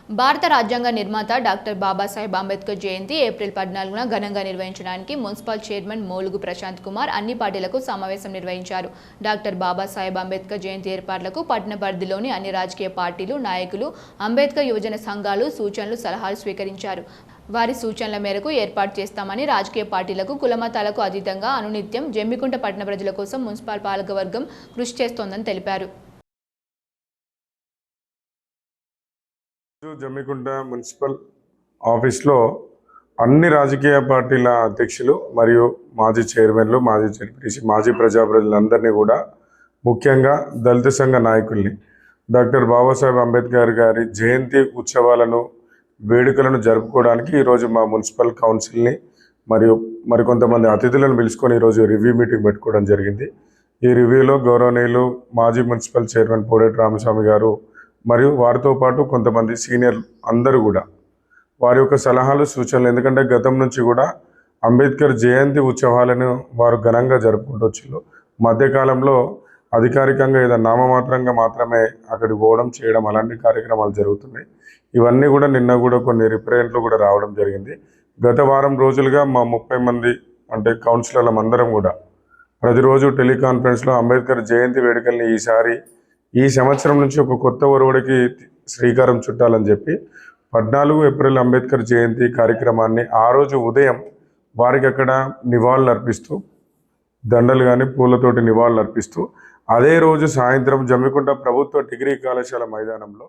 భారత రాజ్యాంగ నిర్మాత డాక్టర్ బాబాసాహెబ్ అంబేద్కర్ జయంతి ఏప్రిల్ 14న ఘనంగా నిర్వహించడానికి మున్సిపల్ చైర్మన్ మోలుగు ప్రశాంత్ కుమార్ అన్ని పార్టీలకు సమావేశం నిర్వహించారు. డాక్టర్ బాబాసాహెబ్ అంబేద్కర్ జయంతి ఏర్పాట్లకు పట్టణ పరిధిలోని అన్ని రాజకీయ పార్టీలు, నాయకులు, అంబేద్కర్ యువజన సంఘాలు సూచనలు, సలహాలు స్వీకరించారు. వారి సూచనల మేరకు ఏర్పాటు చేస్తామని, రాజకీయ పార్టీలకు, కులమతాలకు అతీతంగా అనునిత్యం జమ్మికుంట పట్టణ ప్రజల కోసం మున్సిపల్ పాలకవర్గం కృషి చేస్తోందని తెలిపారు. జమ్మికుంట మున్సిపల్ ఆఫీస్లో అన్ని రాజకీయ పార్టీల అధ్యక్షులు మరియు మాజీ చైర్మన్లు, మాజీ జడ్పీటీసీ, మాజీ ప్రజాప్రతినిధులందరినీ కూడా, ముఖ్యంగా దళిత సంఘ నాయకుల్ని డాక్టర్ బాబాసాహెబ్ అంబేద్కర్ గారి జయంతి ఉత్సవాలను, వేడుకలను జరుపుకోవడానికి ఈరోజు మా మున్సిపల్ కౌన్సిల్ని మరియు మరికొంతమంది అతిథులను పిలుచుకొని ఈరోజు రివ్యూ మీటింగ్ పెట్టుకోవడం జరిగింది. ఈ రివ్యూలో గౌరవనీయులు మాజీ మున్సిపల్ చైర్మన్ పోడేటి రామస్వామి గారు మరియు వారితో పాటు కొంతమంది సీనియర్ అందరూ కూడా వారి యొక్క సలహాలు, సూచనలు, ఎందుకంటే గతం నుంచి కూడా అంబేద్కర్ జయంతి ఉత్సవాలను వారు ఘనంగా జరుపుకుంటూ వచ్చారు. మధ్యకాలంలో అధికారికంగా ఏదో నామమాత్రంగా మాత్రమే అక్కడికి పోవడం, చేయడం అలాంటి కార్యక్రమాలు జరుగుతున్నాయి. ఇవన్నీ కూడా నిన్న కూడా కొన్ని రిప్రజెంట్లు కూడా రావడం జరిగింది. గత వారం రోజులుగా మా 30 మంది అంటే కౌన్సిలర్లం అందరం కూడా ప్రతిరోజు టెలికాన్ఫరెన్స్లో అంబేద్కర్ జయంతి వేడుకల్ని ఈ సంవత్సరం నుంచి ఒక కొత్త ఒరవడికి శ్రీకారం చుట్టాలని చెప్పి 14 ఏప్రిల్ అంబేద్కర్ జయంతి కార్యక్రమాన్ని ఆ రోజు ఉదయం వారికి అక్కడ నివాళులు అర్పిస్తూ, దండలు కానీ పూలతోటి నివాళులు అర్పిస్తూ, అదే రోజు సాయంత్రం జమ్మికుంట ప్రభుత్వ డిగ్రీ కళాశాల మైదానంలో